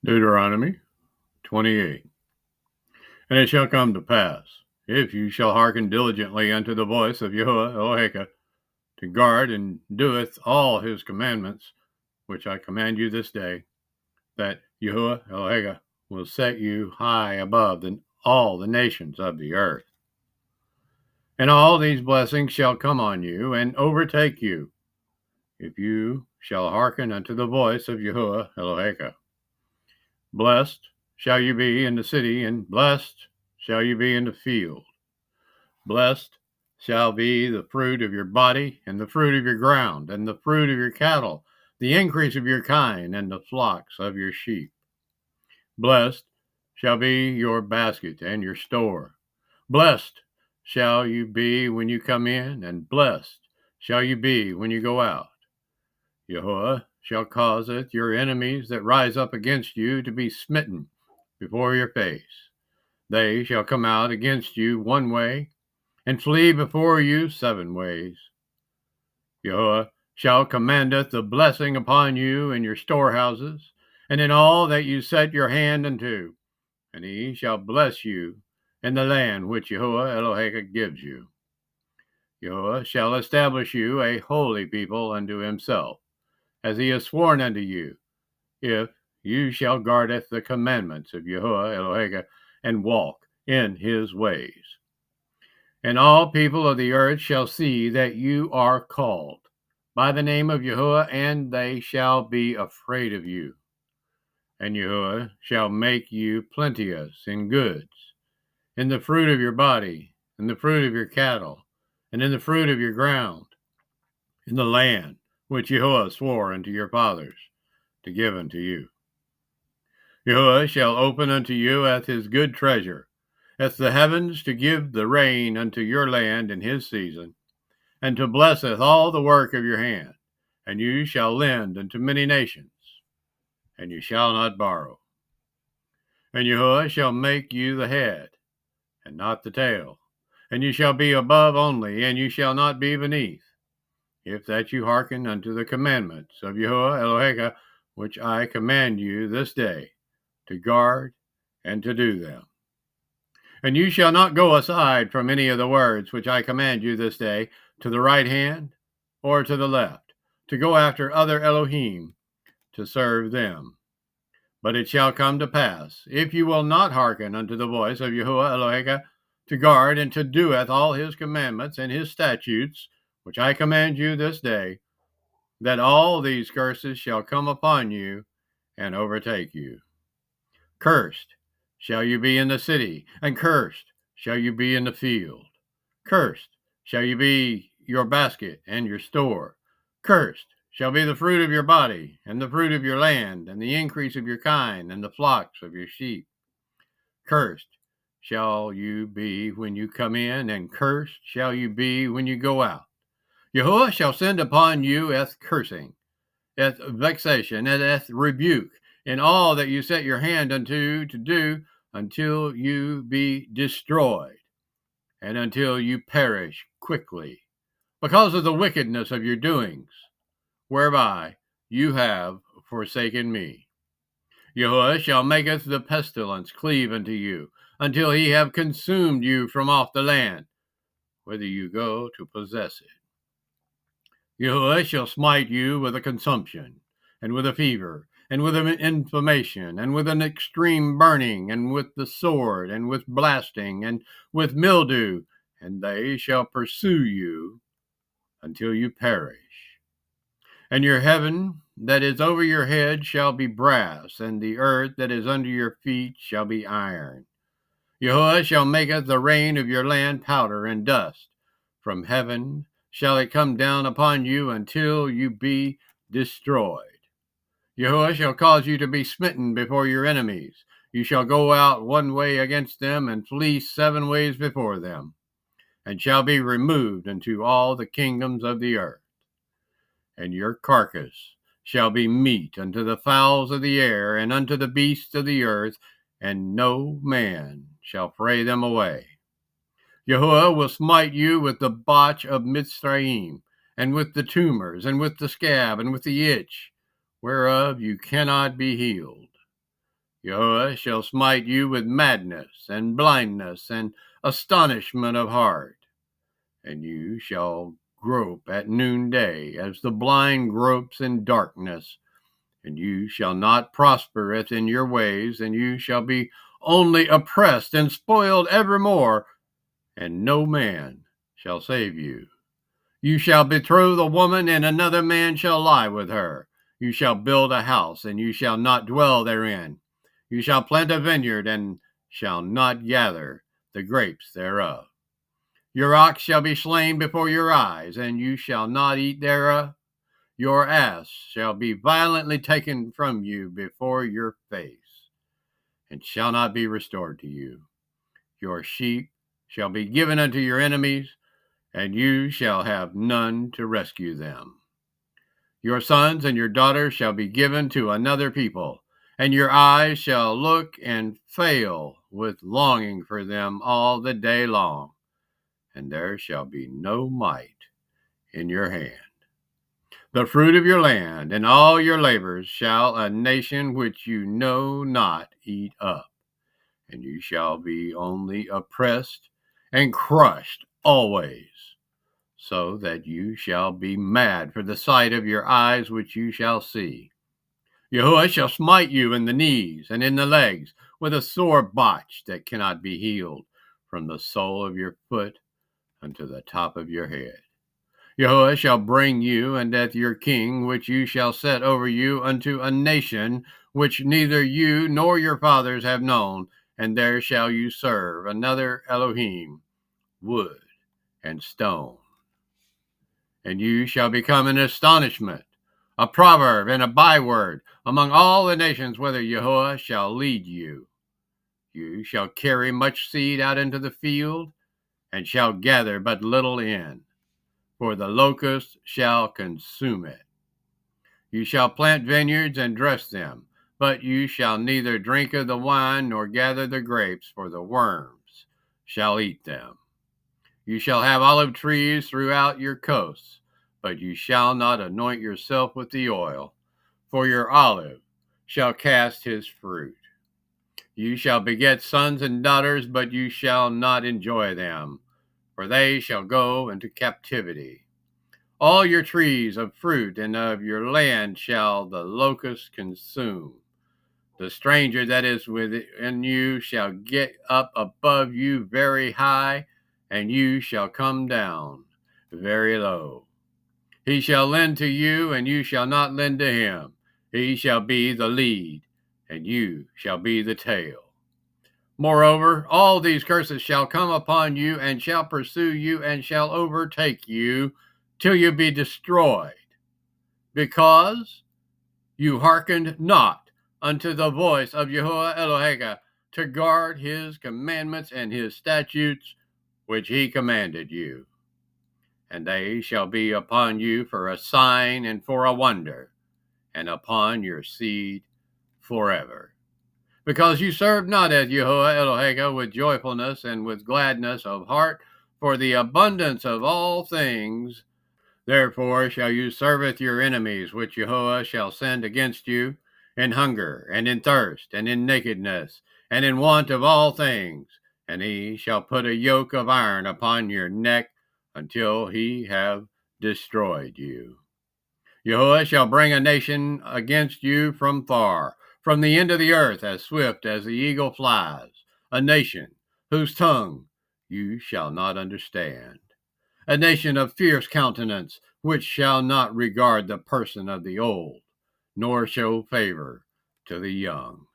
Deuteronomy 28. And it shall come to pass, if you shall hearken diligently unto the voice of YAHUAH, to guard and doeth all his commandments, which I command you this day, that YAHUAH will set you high above all the nations of the earth. And all these blessings shall come on you and overtake you, if you shall hearken unto the voice of YAHUAH. Blessed shall you be in the city, and blessed shall you be in the field. Blessed shall be the fruit of your body, and the fruit of your ground, and the fruit of your cattle, the increase of your kine, and the flocks of your sheep. Blessed shall be your basket and your store. Blessed shall you be when you come in, and blessed shall you be when you go out. YAHUAH shall causeth your enemies that rise up against you to be smitten before your face. They shall come out against you one way, and flee before you 7 ways. YAHUAH shall commandeth the blessing upon you in your storehouses, and in all that you set your hand unto, and he shall bless you in the land which YAHUAH gives you. YAHUAH shall establish you a holy people unto himself, as he has sworn unto you, if you shall guardeth the commandments of YAHUAH and walk in his ways. And all people of the earth shall see that you are called by the name of YAHUAH, and they shall be afraid of you. And YAHUAH shall make you plenteous in goods, in the fruit of your body, in the fruit of your cattle, and in the fruit of your ground, in the land which YAHUAH swore unto your fathers to give unto you. YAHUAH shall open unto you as his good treasure, as the heavens, to give the rain unto your land in his season, and to blesseth all the work of your hand. And you shall lend unto many nations, and you shall not borrow. And YAHUAH shall make you the head, and not the tail, and you shall be above only, and you shall not be beneath, if that you hearken unto the commandments of YAHUAH, which I command you this day, to guard and to do them. And you shall not go aside from any of the words which I command you this day, to the right hand or to the left, to go after other Elohim, to serve them. But it shall come to pass, if you will not hearken unto the voice of YAHUAH, to guard and to doeth all his commandments and his statutes, which I command you this day, that all these curses shall come upon you and overtake you. Cursed shall you be in the city, and cursed shall you be in the field. Cursed shall you be your basket and your store. Cursed shall be the fruit of your body, and the fruit of your land, and the increase of your kine, and the flocks of your sheep. Cursed shall you be when you come in, and cursed shall you be when you go out. YAHUAH shall send upon you eth cursing, eth vexation, and eth rebuke, in all that you set your hand unto to do, until you be destroyed, and until you perish quickly, because of the wickedness of your doings, whereby you have forsaken me. YAHUAH shall maketh the pestilence cleave unto you, until he have consumed you from off the land, whither you go to possess it. YAHUAH shall smite you with a consumption, and with a fever, and with an inflammation, and with an extreme burning, and with the sword, and with blasting, and with mildew, and they shall pursue you until you perish. And your heaven that is over your head shall be brass, and the earth that is under your feet shall be iron. YAHUAH shall maketh the rain of your land powder and dust. From heaven shall it come down upon you until you be destroyed. YAHUAH shall cause you to be smitten before your enemies. You shall go out one way against them, and flee 7 ways before them, and shall be removed into all the kingdoms of the earth. And your carcass shall be meat unto the fowls of the air, and unto the beasts of the earth, and no man shall fray them away. YAHUAH will smite you with the botch of Mitzrayim, and with the tumors, and with the scab, and with the itch, whereof you cannot be healed. YAHUAH shall smite you with madness and blindness and astonishment of heart, and you shall grope at noonday as the blind gropes in darkness, and you shall not prosper in your ways, and you shall be only oppressed and spoiled evermore, and no man shall save you. You shall betroth a woman, and another man shall lie with her. You shall build a house, and you shall not dwell therein. You shall plant a vineyard, and shall not gather the grapes thereof. Your ox shall be slain before your eyes, and you shall not eat thereof. Your ass shall be violently taken from you before your face, and shall not be restored to you. Your sheep shall be given unto your enemies, and you shall have none to rescue them. Your sons and your daughters shall be given to another people, and your eyes shall look and fail with longing for them all the day long, and there shall be no might in your hand. The fruit of your land and all your labors shall a nation which you know not eat up, and you shall be only oppressed and crushed always, so that you shall be mad for the sight of your eyes which you shall see. YAHUAH shall smite you in the knees and in the legs with a sore botch that cannot be healed, from the sole of your foot unto the top of your head. YAHUAH shall bring you and your king, which you shall set over you, unto a nation which neither you nor your fathers have known, and there shall you serve another Elohim, wood and stone. And you shall become an astonishment, a proverb and a byword among all the nations, whither YAHUAH shall lead you. You shall carry much seed out into the field, and shall gather but little in, for the locust shall consume it. You shall plant vineyards and dress them, but you shall neither drink of the wine nor gather the grapes, for the worms shall eat them. You shall have olive trees throughout your coasts, but you shall not anoint yourself with the oil, for your olive shall cast his fruit. You shall beget sons and daughters, but you shall not enjoy them, for they shall go into captivity. All your trees of fruit and of your land shall the locust consume. The stranger that is within you shall get up above you very high, and you shall come down very low. He shall lend to you, and you shall not lend to him. He shall be the lead, and you shall be the tail. Moreover, all these curses shall come upon you, and shall pursue you, and shall overtake you, till you be destroyed, because you hearkened not unto the voice of YAHUAH Eloheka, to guard his commandments and his statutes, which he commanded you. And they shall be upon you for a sign and for a wonder, and upon your seed forever. Because you served not at YAHUAH Eloheka with joyfulness and with gladness of heart, for the abundance of all things, therefore shall you serve your enemies, which YAHUAH shall send against you, in hunger, and in thirst, and in nakedness, and in want of all things. And he shall put a yoke of iron upon your neck, until he have destroyed you. YAHUAH shall bring a nation against you from far, from the end of the earth, as swift as the eagle flies, a nation whose tongue you shall not understand, a nation of fierce countenance, which shall not regard the person of the old, nor show favor to the young.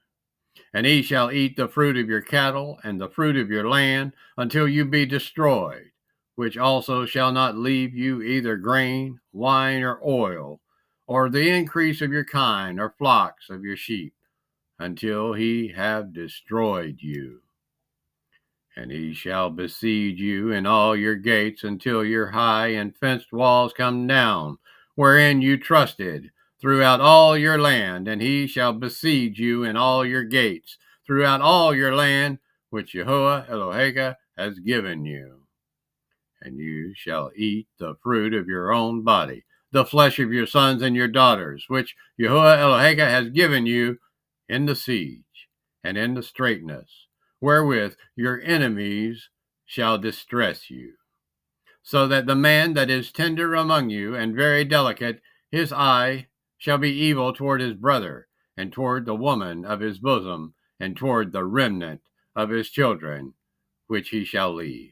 And he shall eat the fruit of your cattle and the fruit of your land, until you be destroyed, which also shall not leave you either grain, wine, or oil, or the increase of your kine, or flocks of your sheep, until he have destroyed you. And he shall besiege you in all your gates, until your high and fenced walls come down, wherein you trusted, throughout all your land. And he shall besiege you in all your gates, throughout all your land, which YAHUAH Eloheka has given you. And you shall eat the fruit of your own body, the flesh of your sons and your daughters, which YAHUAH Eloheka has given you in the siege. and in the straightness, wherewith your enemies shall distress you. So that the man that is tender among you and very delicate, his eye shall be evil toward his brother, and toward the woman of his bosom, and toward the remnant of his children, which he shall leave.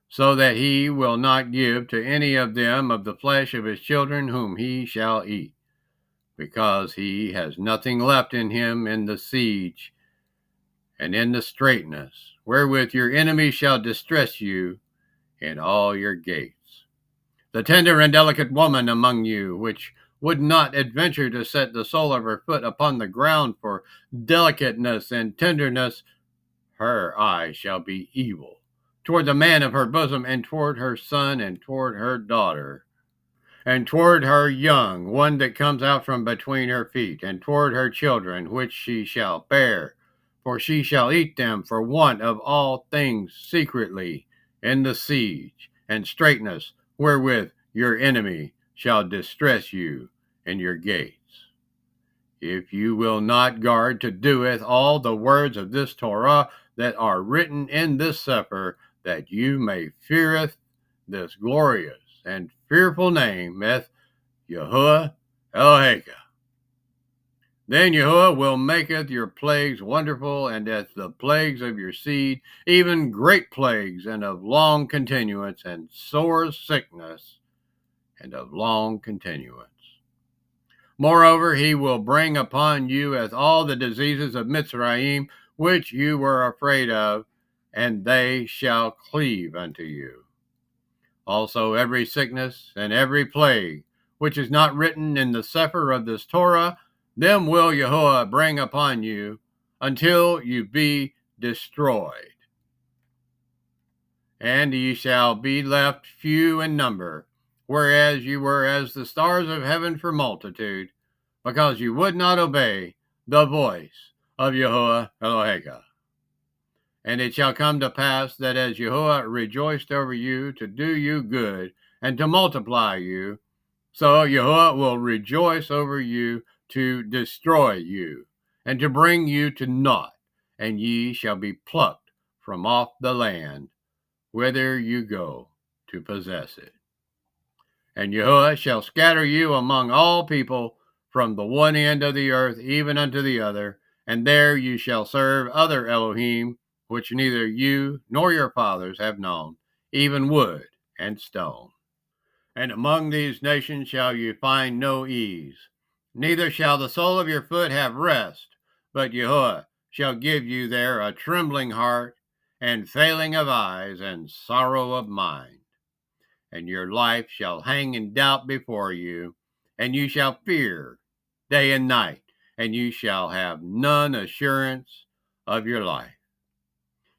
So that he will not give to any of them of the flesh of his children whom he shall eat, because he has nothing left in him in the siege and in the straitness, wherewith your enemies shall distress you in all your gates. The tender and delicate woman among you, which would not adventure to set the sole of her foot upon the ground for delicateness and tenderness, her eye shall be evil toward the man of her bosom, and toward her son, and toward her daughter, and toward her young one that comes out from between her feet, and toward her children which she shall bear, for she shall eat them for want of all things secretly in the siege and straitness, wherewith your enemy shall distress you in your gates. If you will not guard to doeth all the words of this Torah that are written in this Cepher, that you may feareth this glorious and fearful name, YAHUAH YHWH. Then YAHUAH will maketh your plagues wonderful, and as the plagues of your seed, even great plagues, and of long continuance, and sore sickness, and of long continuance. Moreover, he will bring upon you as all the diseases of Mitzrayim, which you were afraid of, and they shall cleave unto you. Also every sickness and every plague, which is not written in the Cepher of this Torah, them will YAHUAH bring upon you, until you be destroyed. And ye shall be left few in number, whereas you were as the stars of heaven for multitude, because you would not obey the voice of YAHUAH YHWH. And it shall come to pass that as YAHUAH rejoiced over you to do you good and to multiply you, so YAHUAH will rejoice over you to destroy you and to bring you to naught, and ye shall be plucked from off the land whither you go to possess it. And YAHUAH shall scatter you among all people from the one end of the earth even unto the other, and there you shall serve other Elohim, which neither you nor your fathers have known, even wood and stone. And among these nations shall you find no ease, neither shall the sole of your foot have rest, but YAHUAH shall give you there a trembling heart, and failing of eyes, and sorrow of mind. And your life shall hang in doubt before you, and you shall fear day and night, and you shall have none assurance of your life.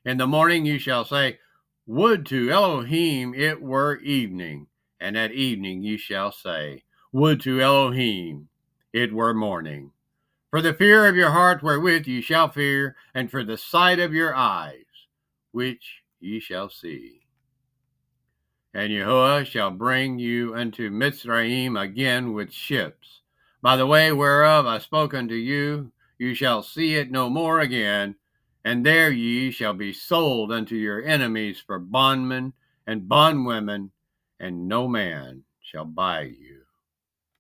In the morning you shall say, would to Elohim it were evening, and at evening you shall say, would to Elohim it were morning. For the fear of your heart wherewith ye shall fear, and for the sight of your eyes which ye shall see. And YAHUAH shall bring you unto Mitzrayim again with ships, by the way whereof I spoke unto you. You shall see it no more again, and there ye shall be sold unto your enemies for bondmen and bondwomen, and no man shall buy you.